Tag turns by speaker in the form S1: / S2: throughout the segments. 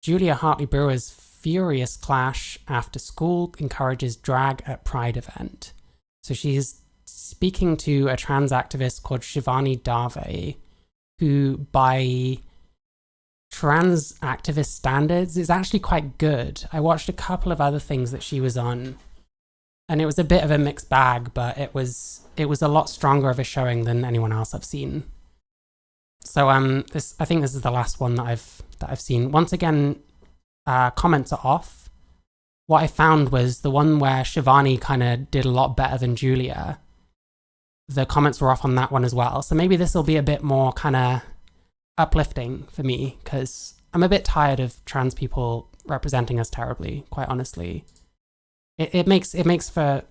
S1: Julia Hartley-Brewer's furious clash after school encourages drag at Pride event. So she's speaking to a trans activist called Shivani Dave, who by trans activist standards is actually quite good. I watched a couple of other things that she was on, and it was a bit of a mixed bag, but it was a lot stronger of a showing than anyone else I've seen. So I think this is the last one that I've seen. Once again, comments are off. What I found was the one where Shivani kind of did a lot better than Julia. The comments were off on that one as well. So maybe this will be a bit more kind of uplifting for me, because I'm a bit tired of trans people representing us terribly, quite honestly. It makes for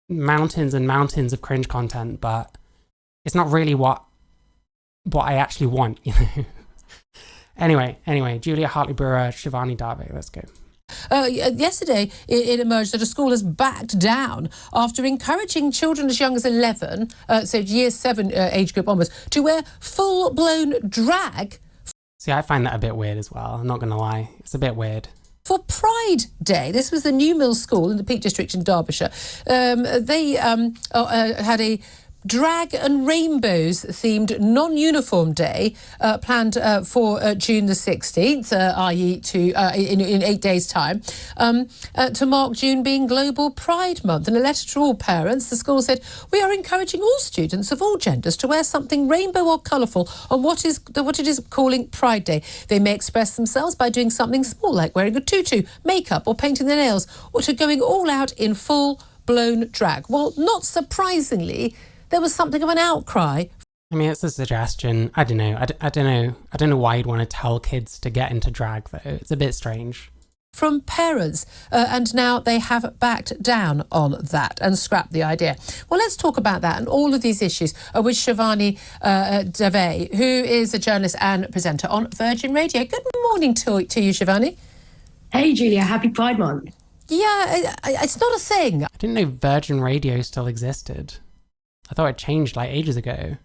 S1: mountains and mountains of cringe content, but it's not really what I actually want, you know. Anyway, Julia Hartley-Brewer, Shivani Dave, let's go.
S2: Yesterday, it emerged that a school has backed down after encouraging children as young as 11, so year 7 age group onwards, to wear full-blown drag.
S1: See, I find that a bit weird as well. I'm not going to lie. It's a bit weird.
S2: For Pride Day. This was the New Mill School in the Peak District in Derbyshire. They had a drag and rainbows themed non-uniform day planned for June the 16th, i.e. in 8 days' time, to mark June being Global Pride Month. In a letter to all parents, the school said, "We are encouraging all students of all genders to wear something rainbow or colourful on what it is calling Pride Day. They may express themselves by doing something small, like wearing a tutu, makeup or painting their nails, or to going all out in full-blown drag." Well, not surprisingly, there was something of an outcry.
S1: I mean, it's a suggestion. I don't know. I don't know why you'd want to tell kids to get into drag, though. It's a bit strange.
S2: From parents, and now they have backed down on that and scrapped the idea. Well, let's talk about that and all of these issues with Shivani Dave, who is a journalist and presenter on Virgin Radio. Good morning to you, Shivani.
S3: Hey, Julia. Happy Pride Month.
S2: Yeah, it's not a thing.
S1: I didn't know Virgin Radio still existed. I thought it changed like ages ago.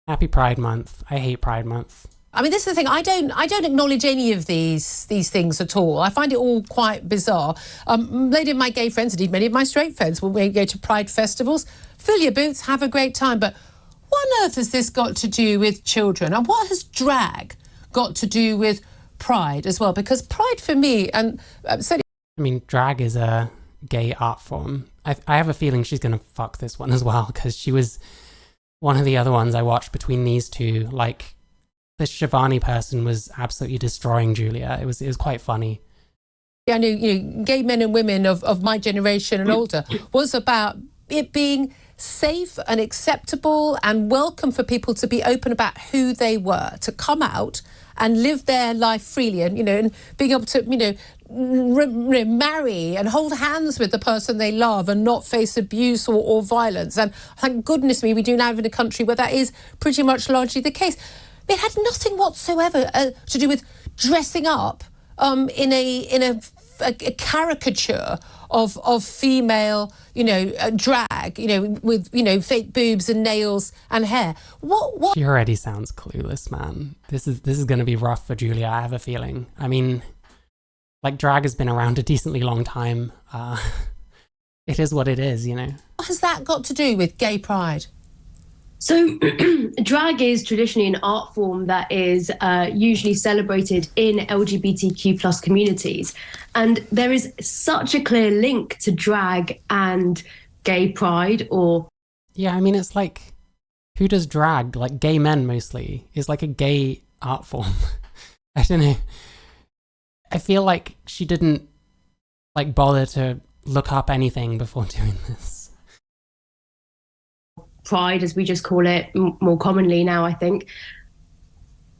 S1: Happy Pride Month. I hate Pride Month.
S2: I mean, this is the thing. I don't acknowledge any of these things at all. I find it all quite bizarre. Many of my gay friends, indeed many of my straight friends, will go to Pride festivals, fill your boots, have a great time. But what on earth has this got to do with children? And what has drag got to do with Pride as well? Because Pride for me, and certainly...
S1: I mean, drag is a gay art form. I have a feeling she's going to fuck this one as well, because she was one of the other ones I watched between these two. Like, this Shivani person was absolutely destroying Julia. It was quite funny.
S2: I knew, gay men and women of my generation and older was about it being safe and acceptable and welcome for people to be open about who they were, to come out and live their life freely, and and being able to marry and hold hands with the person they love and not face abuse or violence. And thank goodness me, we do now live in a country where that is pretty much largely the case. It had nothing whatsoever to do with dressing up in a caricature of female, drag, with fake boobs and nails and hair. What?
S1: She already sounds clueless, man. This is going to be rough for Julia, I have a feeling. I mean, like, drag has been around a decently long time. It is what it is,
S2: What has that got to do with gay pride?
S3: So drag is traditionally an art form that is usually celebrated in LGBTQ plus communities. And there is such a clear link to drag and gay pride, or...
S1: Yeah, I mean, it's like, who does drag? Like, gay men mostly. Is like a gay art form. I don't know. I feel like she didn't bother to look up anything before doing this.
S3: Pride, as we just call it more commonly now, I think.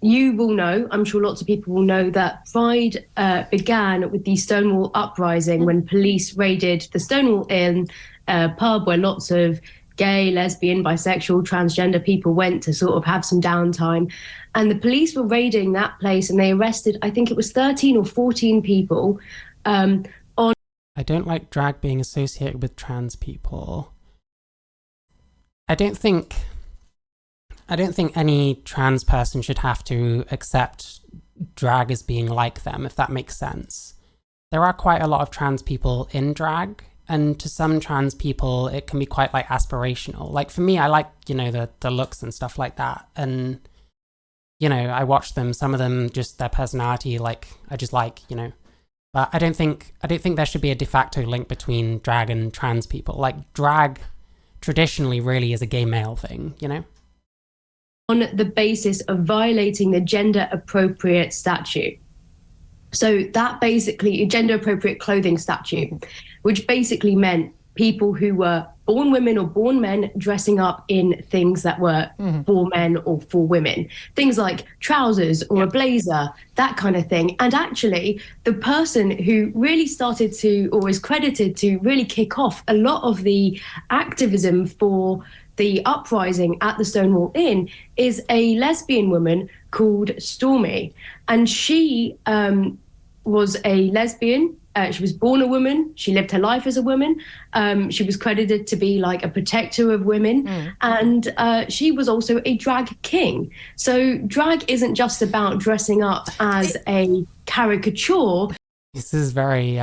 S3: You will know, I'm sure lots of people will know, that Pride began with the Stonewall Uprising when police raided the Stonewall Inn pub, where lots of gay, lesbian, bisexual, transgender people went to sort of have some downtime. And the police were raiding that place, and they arrested, I think it was 13 or 14 people on...
S1: I don't like drag being associated with trans people. I don't think any trans person should have to accept drag as being like them, if that makes sense. There are quite a lot of trans people in drag, and to some trans people, it can be quite like aspirational. Like for me, I like, you know, the looks and stuff like that. And, you know, I watch them, some of them just their personality, like I just like, you know, but I don't think there should be a de facto link between drag and trans people. Like drag traditionally really is a gay male thing, you know?
S3: On the basis of violating the gender appropriate statute. So that basically, a gender appropriate clothing statute, which basically meant people who were born women or born men dressing up in things that were for men or for women. Things like trousers or a blazer, that kind of thing. And actually, the person who really started to, or is credited to really kick off a lot of the activism for the uprising at the Stonewall Inn is a lesbian woman called Stormy. And she was a lesbian. She was born a woman. She lived her life as a woman. She was credited to be like a protector of women. And she was also a drag king. So drag isn't just about dressing up as a caricature.
S1: This is very,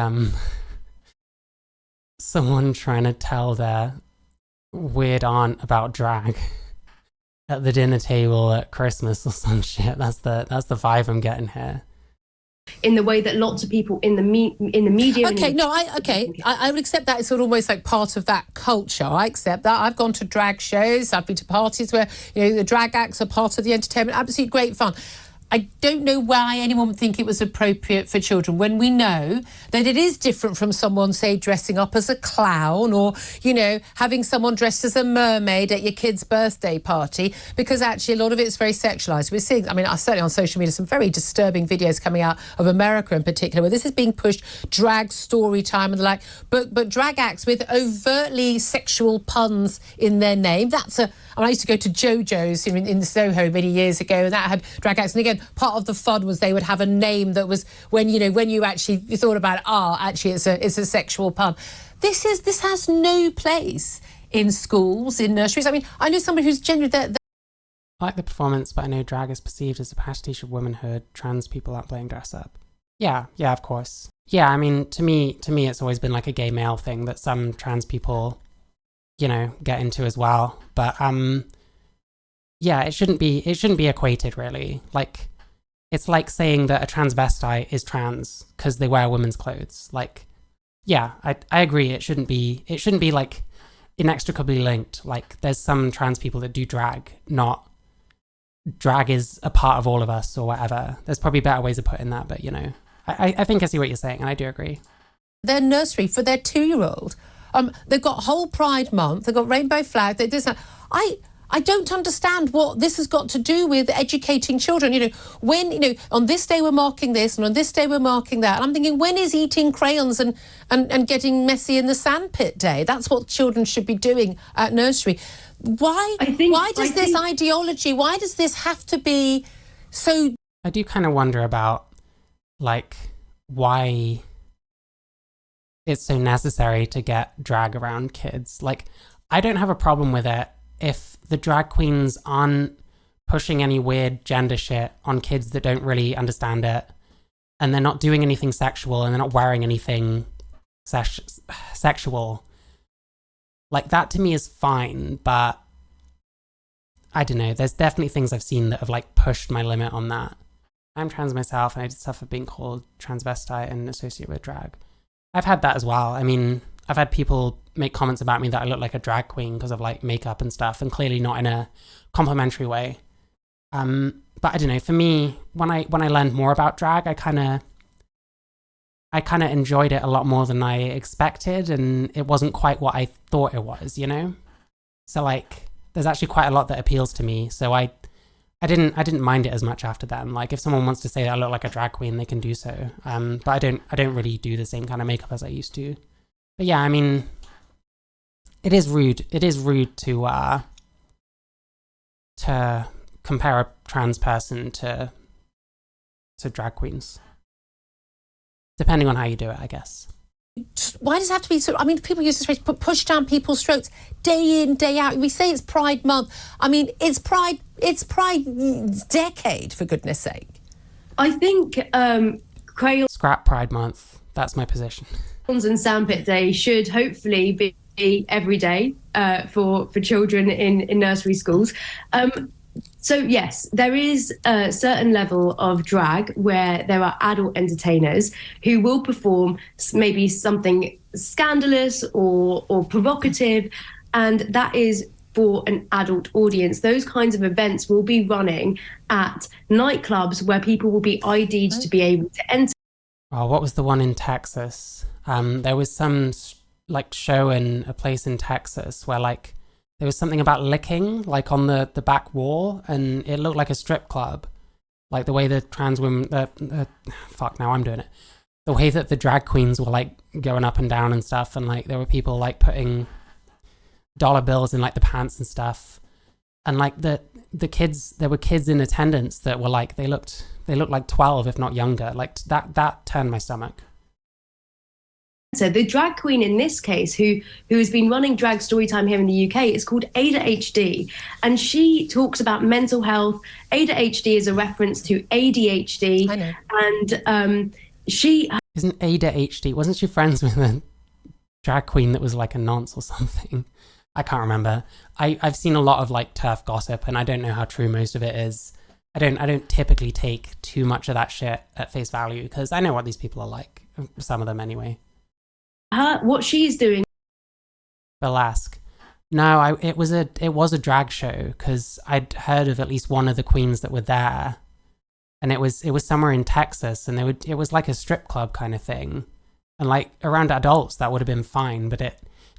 S1: someone trying to tell their weird aunt about drag at the dinner table at Christmas or some shit. That's the vibe I'm getting here.
S3: In the way that lots of people in the media.
S2: Okay, no, I would accept that. It's sort of almost like part of that culture. I accept that. I've gone to drag shows. I've been to parties where, you know, the drag acts are part of the entertainment. Absolutely great fun. I don't know why anyone would think it was appropriate for children when we know that it is different from someone, say, dressing up as a clown or, you know, having someone dressed as a mermaid at your kid's birthday party, because actually a lot of it's very sexualised. We're seeing, I mean, certainly on social media, some very disturbing videos coming out of America in particular, where this is being pushed, drag story time and the like, but drag acts with overtly sexual puns in their name. I used to go to JoJo's in Soho many years ago, and that had drag acts. And again, part of the fun was they would have a name that was when you actually thought about it, actually it's a sexual pun. This has no place in schools, in nurseries. I mean, I know somebody who's genuinely
S1: I like the performance, but I know drag is perceived as a pastiche of womanhood, trans people aren't playing dress up. Yeah, of course. Yeah, I mean, to me, it's always been like a gay male thing that some trans people, you know, get into as well. But yeah, it shouldn't be equated really. Like, it's like saying that a transvestite is trans because they wear women's clothes. Like, yeah, I agree. It shouldn't be like inextricably linked. Like, there's some trans people that do drag, not drag is a part of all of us or whatever. There's probably better ways of putting that, but you know, I think I see what you're saying, and I do agree.
S2: Their nursery for their 2-year-old. They've got whole Pride Month. They've got rainbow flag. They this. I don't understand what this has got to do with educating children. You know, when, you know, on this day we're marking this and on this day we're marking that. And I'm thinking, when is eating crayons and getting messy in the sandpit day? That's what children should be doing at nursery. Why does this ideology, why does this have to be so...
S1: I do kind of wonder about, like, why it's so necessary to get drag around kids. Like, I don't have a problem with it if the drag queens aren't pushing any weird gender shit on kids that don't really understand it, and they're not doing anything sexual, and they're not wearing anything sexual. Like, that to me is fine, but I don't know. There's definitely things I've seen that have, like, pushed my limit on that. I'm trans myself, and I did suffer being called transvestite and associated with drag. I've had that as well. I mean, I've had people make comments about me that I look like a drag queen because of like makeup and stuff, and clearly not in a complimentary way. But I don't know. For me, when I learned more about drag, I kind of enjoyed it a lot more than I expected, and it wasn't quite what I thought it was, you know. So like, there's actually quite a lot that appeals to me. So I didn't mind it as much after then. Like, if someone wants to say that I look like a drag queen, they can do so. But I don't really do the same kind of makeup as I used to. But yeah, I mean, it is rude. It is rude to compare a trans person to drag queens, depending on how you do it, I guess.
S2: Why does it have to be so? I mean, people use this phrase, push down people's throats day in, day out. We say it's Pride Month. I mean, it's Pride decade, for goodness sake.
S3: I think crayons
S1: Scrap Pride Month. That's my position.
S3: and Sandpit Day should hopefully be every day for children in nursery schools. So yes, there is a certain level of drag where there are adult entertainers who will perform maybe something scandalous or provocative, and that is for an adult audience. Those kinds of events will be running at nightclubs where people will be ID'd to be able to enter.
S1: Oh, what was the one in Texas? There was some like show in a place in Texas where like there was something about licking like on the back wall, and it looked like a strip club. Like the way the trans women, fuck, now I'm doing it. The way that the drag queens were like going up and down and stuff, and like there were people like putting dollar bills in like the pants and stuff, and like the kids, there were kids in attendance that were like they looked like 12 if not younger. Like that turned my stomach.
S3: So the drag queen in this case, who has been running drag storytime here in the UK, is called Ada HD, and she talks about mental health. Ada HD is a reference to ADHD.
S2: I know.
S3: And she
S1: Isn't Ada HD? Wasn't she friends with a drag queen that was like a nonce or something? I can't remember. I've seen a lot of like turf gossip, and I don't know how true most of it is. I don't typically take too much of that shit at face value because I know what these people are like. Some of them anyway.
S3: what she's doing.
S1: Burlesque. No, it was a drag show because I'd heard of at least one of the queens that were there, and it was somewhere in Texas, and it was like a strip club kind of thing, and like around adults that would have been fine, but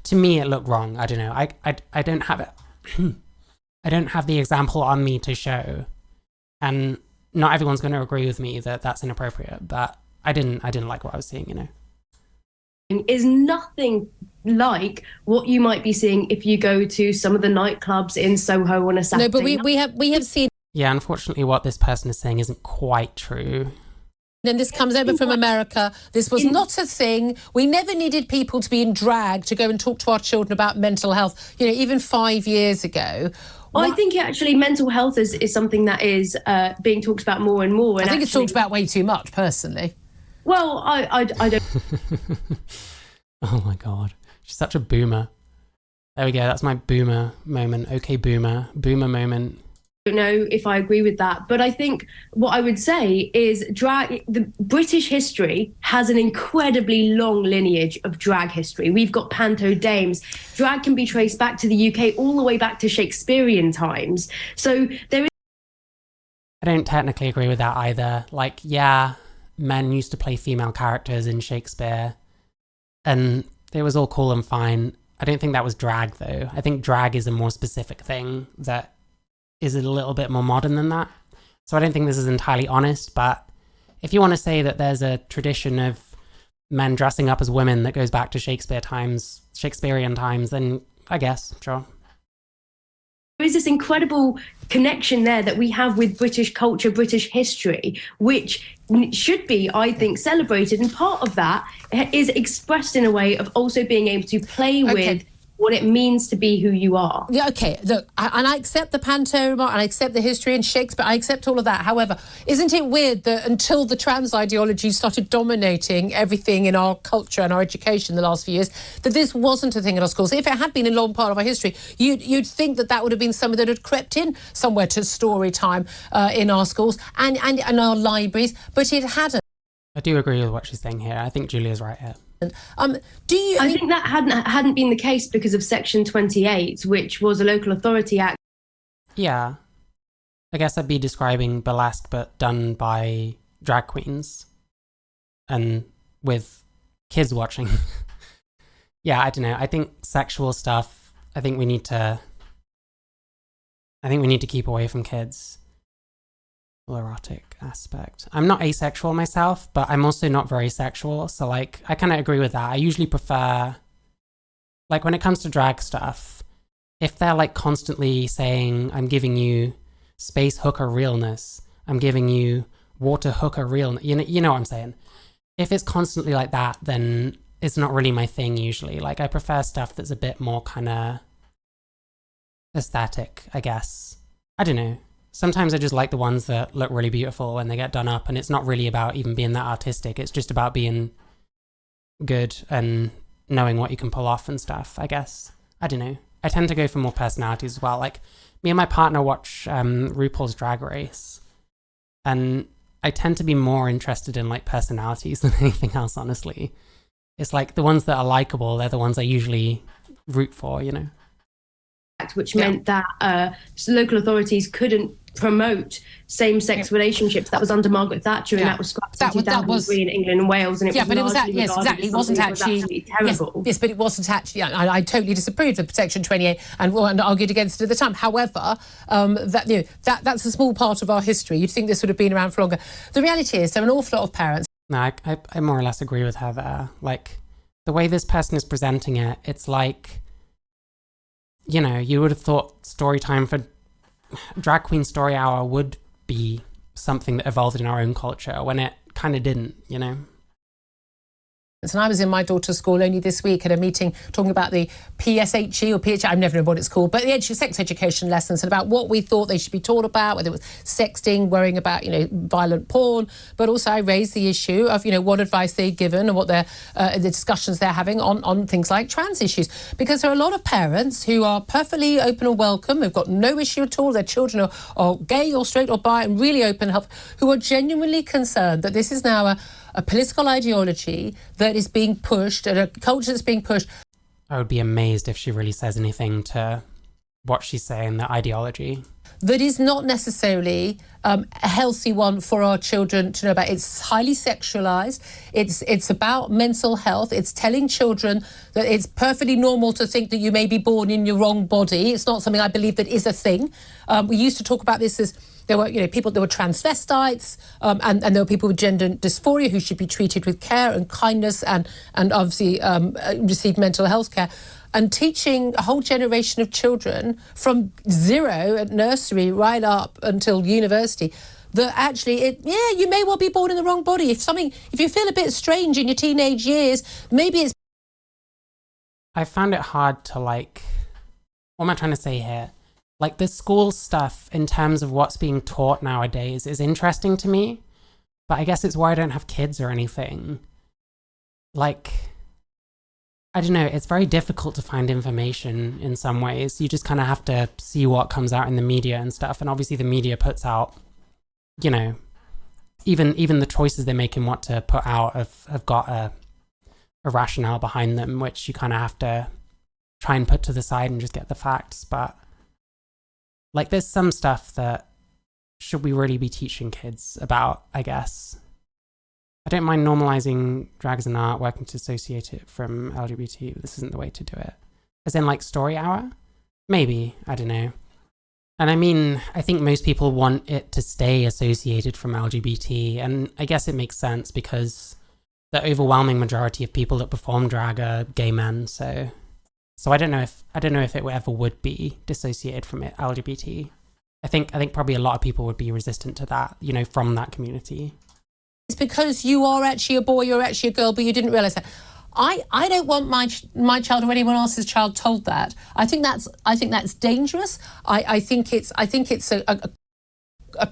S1: to me it looked wrong. I don't know. I don't have it. I don't have the example on me to show, and not everyone's going to agree with me that that's inappropriate, but I didn't like what I was seeing, you know.
S3: Is nothing like what you might be seeing if you go to some of the nightclubs in Soho on a Saturday.
S2: No, but we have seen.
S1: Yeah, unfortunately, what this person is saying isn't quite true.
S2: And this comes over from America. This was not a thing. We never needed people to be in drag to go and talk to our children about mental health. You know, even 5 years ago.
S3: I think actually mental health is something that is being talked about more and more. And
S2: I think it's talked about way too much, personally.
S3: Well, I don't.
S1: Oh my god, she's such a boomer. There we go. That's my boomer moment. Okay, boomer moment.
S3: Don't know if I agree with that, but I think what I would say is the British history has an incredibly long lineage of drag history. We've got panto dames. Drag can be traced back to the UK all the way back to Shakespearean times. So there is.
S1: I don't technically agree with that either. Like, yeah, men used to play female characters in Shakespeare, and it was all cool and fine. I don't think that was drag, though. I think drag is a more specific thing that is a little bit more modern than that. So I don't think this is entirely honest, but if you want to say that there's a tradition of men dressing up as women that goes back to Shakespearean times, then I guess, sure.
S3: There is this incredible connection there that we have with British culture, British history, which should be, I think, celebrated. And part of that is expressed in a way of also being able to play with what it means to be who you are.
S2: Yeah, okay, look, and I accept the panto remark, and I accept the history and Shakespeare, I accept all of that. However, isn't it weird that until the trans ideology started dominating everything in our culture and our education the last few years, that this wasn't a thing in our schools? If it had been a long part of our history, you'd think that would have been something that had crept in somewhere to story time in our schools and our libraries, but it hadn't.
S1: I do agree with what she's saying here. I think Julia's right here.
S3: I think that hadn't been the case because of Section 28, which was a local authority act.
S1: Yeah. I guess I'd be describing burlesque, but done by drag queens and with kids watching. Yeah, I don't know. I think sexual stuff, I think we need to keep away from kids. Erotic aspect. I'm not asexual myself, but I'm also not very sexual, so like I kind of agree with that. I usually prefer, like when it comes to drag stuff, if they're like constantly saying I'm giving you space hooker realness, I'm giving you water hooker realness, you know what I'm saying? If it's constantly like that, then it's not really my thing usually. Like I prefer stuff that's a bit more kind of aesthetic, I guess. I don't know. sometimes I just like the ones that look really beautiful when they get done up, and it's not really about even being that artistic. It's just about being good and knowing what you can pull off and stuff, I guess. I don't know. I tend to go for more personalities as well. Like, me and my partner watch RuPaul's Drag Race, and I tend to be more interested in like personalities than anything else, honestly. It's like the ones that are likable, they're the ones I usually root for, you know?
S3: Which meant that local authorities couldn't promote same-sex relationships. That was under Margaret Thatcher, and that was scrapped in 2003 in England and Wales, and it was
S2: but it was
S3: largely
S2: yes, exactly. It wasn't actually
S3: absolutely terrible.
S2: Yes, but it wasn't actually. I totally disapproved of Section 28 and argued against it at the time. However, that's a small part of our history. You'd think this would have been around for longer. The reality is, there are an awful lot of parents.
S1: No, I more or less agree with her there. Like, the way this person is presenting it, it's like, you know, you would have thought story time for Drag Queen Story Hour would be something that evolved in our own culture when it kind of didn't, you know?
S2: And I was in my daughter's school only this week at a meeting talking about the PSHE or PHE, I've never known what it's called, but the sex education lessons and about what we thought they should be taught about, whether it was sexting, worrying about, violent porn. But also I raised the issue of, what advice they've given and what the discussions they're having on things like trans issues. Because there are a lot of parents who are perfectly open or welcome, who've got no issue at all, their children are gay or straight or bi and really open and helpful, who are genuinely concerned that this is now a political ideology that is being pushed and a culture that's being pushed.
S1: I would be amazed if she really says anything to what she's saying, the ideology.
S2: That is not necessarily a healthy one for our children to know about. It's highly sexualised. It's about mental health. It's telling children that it's perfectly normal to think that you may be born in your wrong body. It's not something I believe that is a thing. We used to talk about this as there were, people, there were transvestites, and there were people with gender dysphoria who should be treated with care and kindness and obviously receive mental health care. And teaching a whole generation of children from zero at nursery right up until university that actually, you may well be born in the wrong body. If you feel a bit strange in your teenage years, maybe it's...
S1: I found it hard to what am I trying to say here? Like, the school stuff in terms of what's being taught nowadays is interesting to me, but I guess it's why I don't have kids or anything. Like, I don't know, it's very difficult to find information in some ways. You just kind of have to see what comes out in the media and stuff, and obviously the media puts out, even the choices they make in what to put out have got a rationale behind them, which you kind of have to try and put to the side and just get the facts. But there's some stuff that should we really be teaching kids about, I guess. I don't mind normalizing drag as an art, working to associate it from LGBT, but this isn't the way to do it. As in, Story Hour? Maybe, I don't know. And I mean, I think most people want it to stay associated from LGBT, and I guess it makes sense because the overwhelming majority of people that perform drag are gay men, so I don't know if it ever would be dissociated from it, LGBT. I think probably a lot of people would be resistant to that, from that community.
S2: It's because you are actually a boy, you're actually a girl, but you didn't realise that. I don't want my child or anyone else's child told that. I think that's dangerous. I think it's a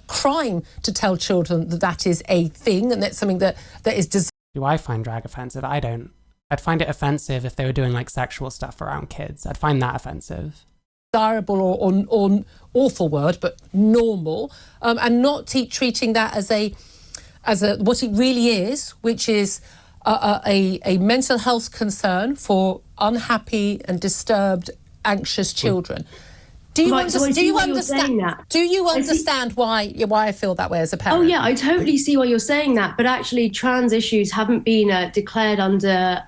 S2: crime to tell children that is a thing and that's something that is desirable.
S1: Do I find drag offensive? I don't. I'd find it offensive if they were doing sexual stuff around kids. I'd find that offensive.
S2: Desirable or awful word, but normal, and not treating that as a what it really is, which is a mental health concern for unhappy and disturbed, anxious children. Do you understand why I feel that way as a parent?
S3: Oh yeah, I totally see why you're saying that. But actually, trans issues haven't been declared under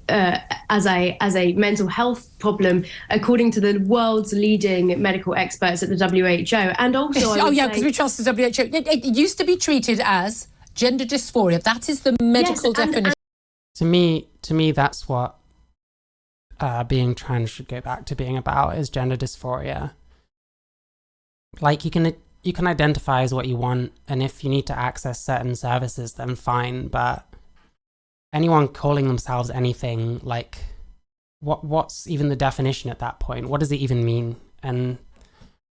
S3: as a mental health problem, according to the world's leading medical experts at the WHO. And also,
S2: because we trust the WHO. It used to be treated as gender dysphoria. That is the medical definition.
S1: To me, that's what being trans should go back to being about, is gender dysphoria. You can identify as what you want, and if you need to access certain services, then fine. But anyone calling themselves anything, what's even the definition at that point? What does it even mean? And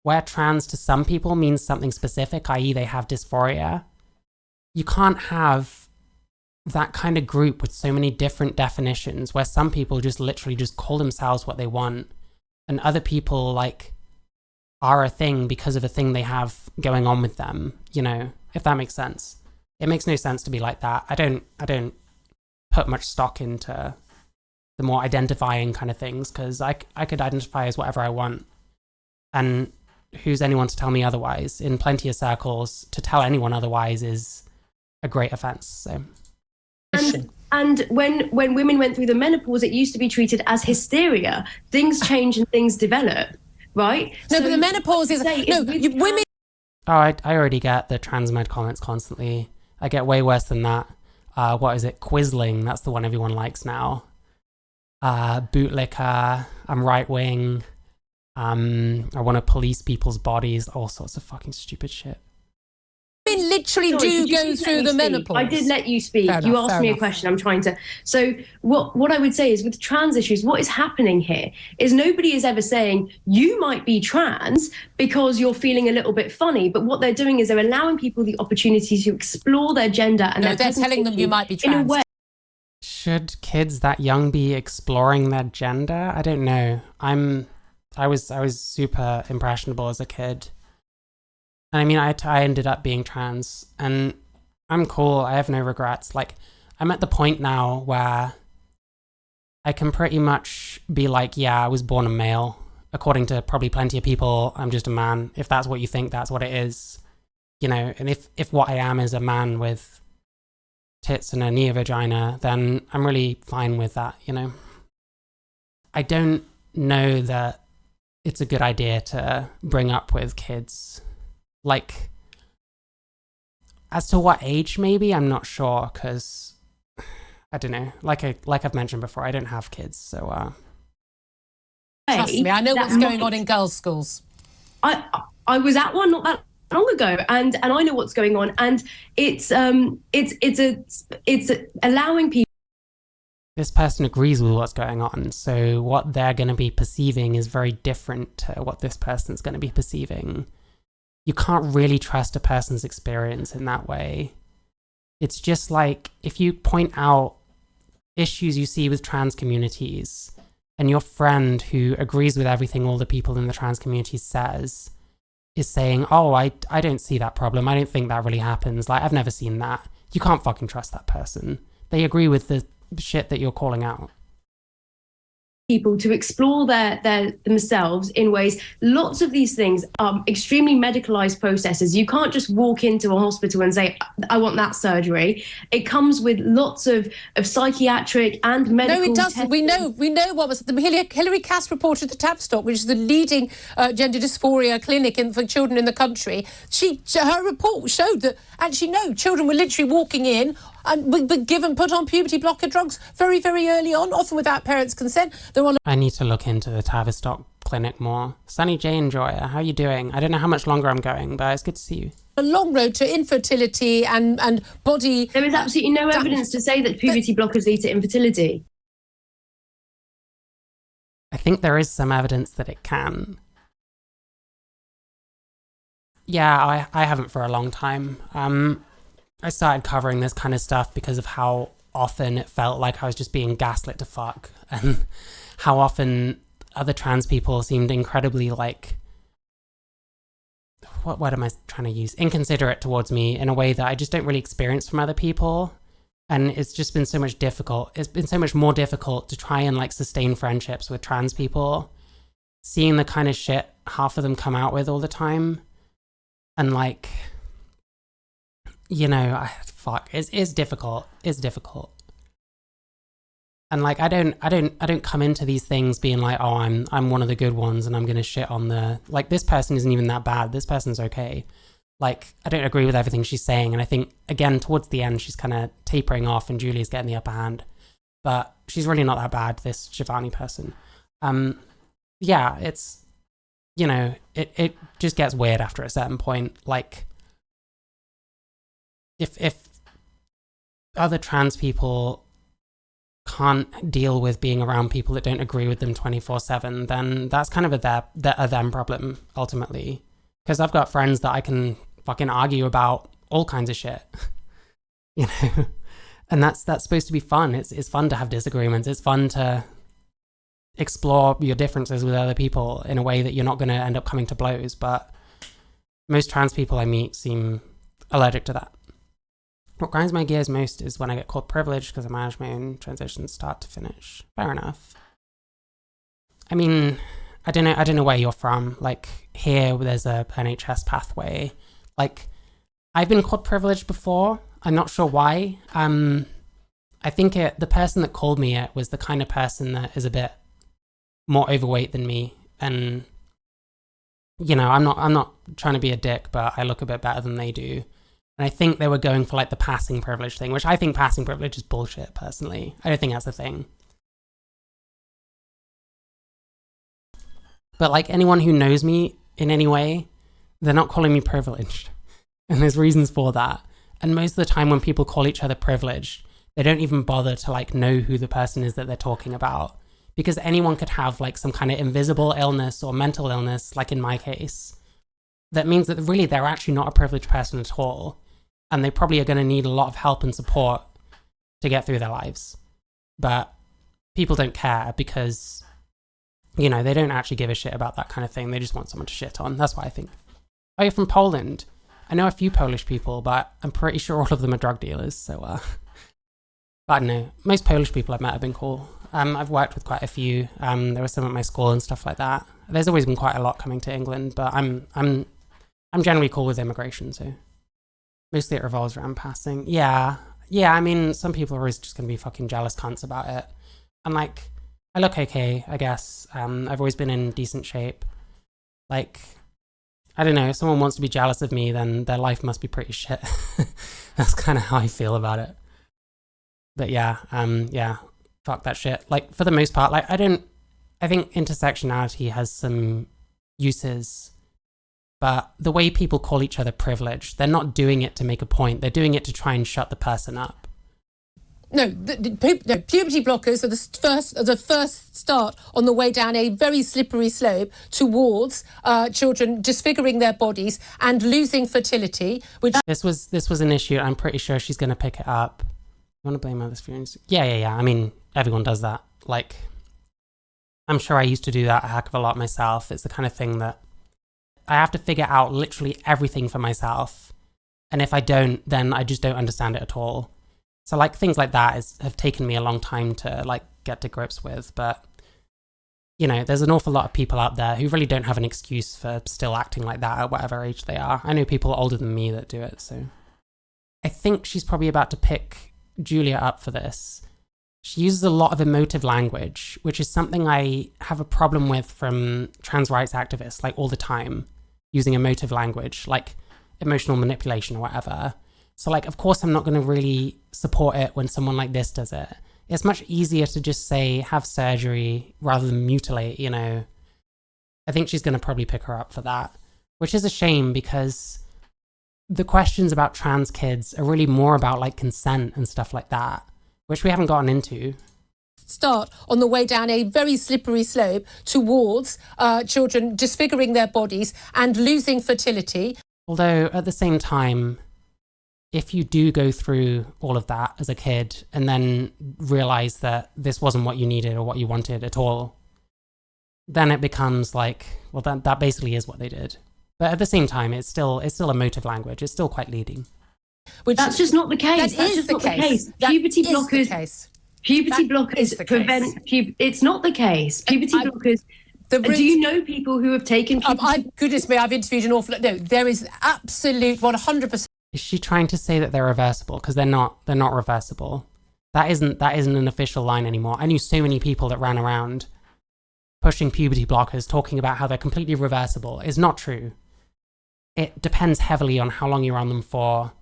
S1: where trans to some people means something specific, i.e. they have dysphoria, you can't have that kind of group with so many different definitions where some people just literally just call themselves what they want and other people like are a thing because of a thing they have going on with them, you know, if that makes sense. It makes no sense to be like that. I don't put much stock into the more identifying kind of things because I could identify as whatever I want. And who's anyone to tell me otherwise? In plenty of circles, to tell anyone otherwise is a great offense. So.
S3: And when women went through the menopause, it used to be treated as hysteria. Things change and things develop, right?
S2: No, but the menopause is women.
S1: Oh, I already get the transmed comments constantly. I get way worse than that. What is it? Quisling. That's the one everyone likes now. Bootlicker. I'm right wing. I want to police people's bodies. All sorts of fucking stupid shit.
S2: Women literally do go through the menopause.
S3: I did let you speak. You asked me a question. I'm trying to. So what I would say is with trans issues, what is happening here is nobody is ever saying you might be trans because you're feeling a little bit funny. But what they're doing is they're allowing people the opportunity to explore their gender and
S2: they're telling them you might be trans.
S3: In a way.
S1: Should kids that young be exploring their gender? I don't know. I was super impressionable as a kid. And I mean, I ended up being trans and I'm cool. I have no regrets. Like, I'm at the point now where I can pretty much be like, yeah, I was born a male. According to probably plenty of people, I'm just a man. If that's what you think, that's what it is. You know, and if what I am is a man with tits and a near vagina, then I'm really fine with that, you know? I don't know that it's a good idea to bring up with kids. Like, as to what age maybe, I'm not sure, because I don't know. Like I've mentioned before, I don't have kids, so
S2: trust me, I know what's going on in girls' schools.
S3: I was at one not that long ago, and I know what's going on, and it's allowing people.
S1: This person agrees with what's going on, so what they're going to be perceiving is very different to what this person's going to be perceiving. You can't really trust a person's experience in that way. It's just like if you point out issues you see with trans communities and your friend who agrees with everything all the people in the trans community says is saying, oh, I don't see that problem. I don't think that really happens. Like, I've never seen that. You can't fucking trust that person. They agree with the shit that you're calling out.
S3: People to explore themselves in ways. Lots of these things are extremely medicalized processes. You can't just walk into a hospital and say, I want that surgery. It comes with lots of psychiatric and medical.
S2: No, it doesn't. We know what was the Hilary Cass reported at Tavistock, which is the leading gender dysphoria clinic for children in the country. Her report showed that actually no, children were literally walking in and were put on puberty blocker drugs very, very early on, often without parents' consent.
S1: I need to look into the Tavistock clinic more. Sunny J. Enjoyer, how are you doing? I don't know how much longer I'm going, but it's good to see you.
S2: A long road to infertility and body.
S3: There is absolutely no evidence to say that puberty blockers lead to infertility.
S1: I think there is some evidence that it can. Yeah, I haven't for a long time. I started covering this kind of stuff because of how often it felt like I was just being gaslit to fuck, and how often other trans people seemed incredibly like, what word am I trying to use? Inconsiderate towards me in a way that I just don't really experience from other people. And it's just been so much difficult. It's been so much more difficult to try and like sustain friendships with trans people, seeing the kind of shit half of them come out with all the time. And like, you know, it's difficult. It's difficult. And like, I don't come into these things being like, oh, I'm one of the good ones and I'm going to shit on like, this person isn't even that bad. This person's okay. Like, I don't agree with everything she's saying. And I think, again, towards the end, she's kind of tapering off and Julie's getting the upper hand. But she's really not that bad, this Shivani person. Yeah, it's, you know, it just gets weird after a certain point. Like, if other trans people can't deal with being around people that don't agree with them 24/7, then that's kind of a them problem ultimately. Because I've got friends that I can fucking argue about all kinds of shit, you know, and that's supposed to be fun. It's fun to have disagreements. It's fun to explore your differences with other people in a way that you're not going to end up coming to blows. But most trans people I meet seem allergic to that. What grinds my gears most is when I get called privileged because I manage my own transition start to finish. Fair enough. I mean, I don't know where you're from. Like, here there's a NHS pathway. Like, I've been called privileged before. I'm not sure why. I think the person that called me it was the kind of person that is a bit more overweight than me, and you know, I'm not trying to be a dick, but I look a bit better than they do. And I think they were going for like the passing privilege thing, which I think passing privilege is bullshit, personally. I don't think that's a thing. But like, anyone who knows me in any way, they're not calling me privileged. And there's reasons for that. And most of the time when people call each other privileged, they don't even bother to like know who the person is that they're talking about. Because anyone could have like some kind of invisible illness or mental illness, like in my case. That means that really they're actually not a privileged person at all. And they probably are going to need a lot of help and support to get through their lives. But people don't care because, you know, they don't actually give a shit about that kind of thing. They just want someone to shit on. That's what I think. Oh, you're from Poland? I know a few Polish people, but I'm pretty sure all of them are drug dealers. So, I don't know. Most Polish people I've met have been cool. I've worked with quite a few. There were some at my school and stuff like that. There's always been quite a lot coming to England, but I'm generally cool with immigration, so mostly it revolves around passing. Yeah. I mean, some people are always just gonna be fucking jealous cunts about it, and like, I look okay, I guess. I've always been in decent shape. Like, I don't know, if someone wants to be jealous of me, then their life must be pretty shit. That's kind of how I feel about it. But yeah, fuck that shit. Like, for the most part, like, I think intersectionality has some uses, but the way people call each other privileged, they're not doing it to make a point. They're doing it to try and shut the person up.
S2: No, puberty blockers are the first start on the way down a very slippery slope towards children disfiguring their bodies and losing fertility. Which
S1: this was an issue. I'm pretty sure she's going to pick it up. You want to blame others for your insecurity? Yeah. I mean, everyone does that. Like, I'm sure I used to do that a heck of a lot myself. It's the kind of thing that I have to figure out literally everything for myself. And if I don't, then I just don't understand it at all. So like, things like that have taken me a long time to like get to grips with. But, you know, there's an awful lot of people out there who really don't have an excuse for still acting like that at whatever age they are. I know people older than me that do it. So I think she's probably about to pick Julia up for this. She uses a lot of emotive language, which is something I have a problem with from trans rights activists, like all the time, using emotive language, like emotional manipulation or whatever. So like, of course, I'm not going to really support it when someone like this does it. It's much easier to just say, have surgery rather than mutilate, you know. I think she's going to probably pick her up for that, which is a shame because the questions about trans kids are really more about like consent and stuff like that, which we haven't gotten into.
S2: Start on the way down a very slippery slope towards children disfiguring their bodies and losing fertility.
S1: Although at the same time, if you do go through all of that as a kid and then realize that this wasn't what you needed or what you wanted at all, then it becomes like, well, that basically is what they did. But at the same time, it's still emotive language. It's still quite leading.
S3: That's just not the case. That's just not the case. Puberty blockers. Puberty blockers prevent. It's not the case. Puberty blockers. Do you know people who have taken?
S2: Goodness me, I've interviewed an awful lot. No, there is absolute 100%.
S1: Is she trying to say that they're reversible? Because they're not. They're not reversible. That isn't an official line anymore. I knew so many people that ran around pushing puberty blockers, talking about how they're completely reversible. It's not true. It depends heavily on how long you're on them for,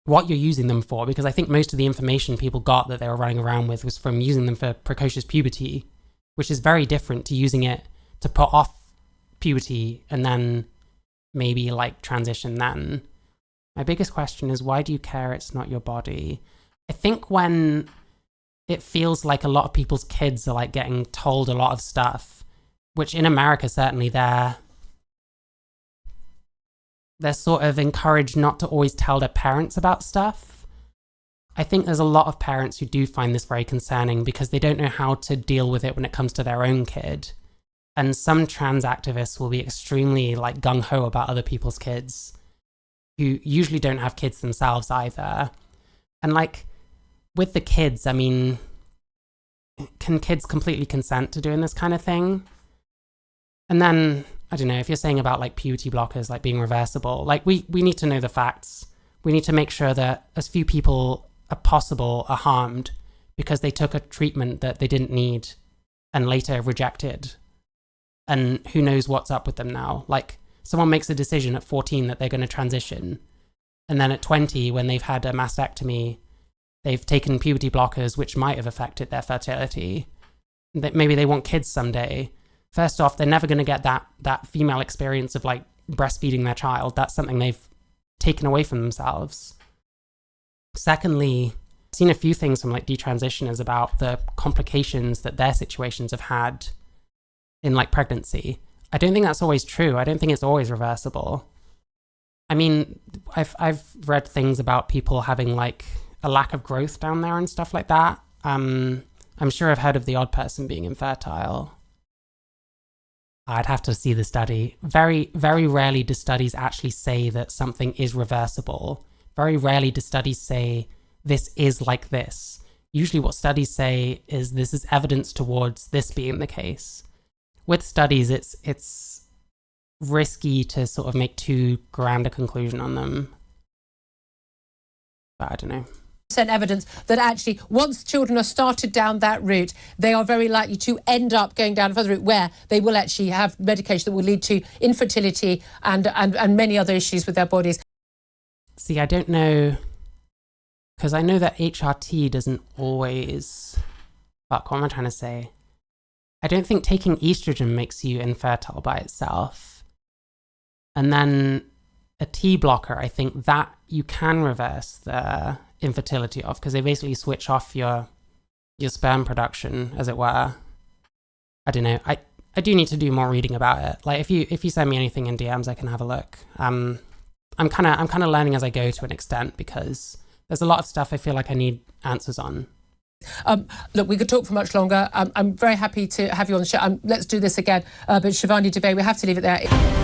S1: what you're using them for, because I think most of the information people got that they were running around with was from using them for precocious puberty, which is very different to using it to put off puberty and then maybe like transition then. My biggest question is, why do you care it's not your body? I think when it feels like a lot of people's kids are like getting told a lot of stuff, which in America, certainly they're sort of encouraged not to always tell their parents about stuff. I think there's a lot of parents who do find this very concerning because they don't know how to deal with it when it comes to their own kid. And some trans activists will be extremely like gung-ho about other people's kids who usually don't have kids themselves either. And like with the kids, I mean, can kids completely consent to doing this kind of thing? And then, I don't know, if you're saying about like puberty blockers like being reversible, like we need to know the facts. We need to make sure that as few people as possible are harmed because they took a treatment that they didn't need and later rejected. And who knows what's up with them now. Like someone makes a decision at 14 that they're going to transition. And then at 20, when they've had a mastectomy, they've taken puberty blockers, which might have affected their fertility. That maybe they want kids someday. First off, they're never going to get that female experience of like breastfeeding their child. That's something they've taken away from themselves. Secondly, I've seen a few things from like detransitioners about the complications that their situations have had in like pregnancy. I don't think that's always true. I don't think it's always reversible. I mean, I've read things about people having like a lack of growth down there and stuff like that. I'm sure I've heard of the odd person being infertile. I'd have to see the study. Very, very rarely do studies actually say that something is reversible. Very rarely do studies say this is like this. Usually what studies say is this is evidence towards this being the case. With studies, it's risky to sort of make too grand a conclusion on them. But I don't know.
S2: Evidence that actually once children are started down that route, they are very likely to end up going down a further route where they will actually have medication that will lead to infertility and many other issues with their bodies.
S1: See, I don't know, because I know that HRT doesn't always... Fuck, what am I trying to say? I don't think taking estrogen makes you infertile by itself. And then a T blocker, I think that you can reverse the infertility of, because they basically switch off your sperm production, as it were. I don't know. I do need to do more reading about it. Like if you send me anything in DMs, I can have a look. I'm kind of learning as I go to an extent because there's a lot of stuff I feel like I need answers on.
S2: Look, we could talk for much longer. I'm very happy to have you on the show. Let's do this again. But Shivani Dave, we have to leave it there.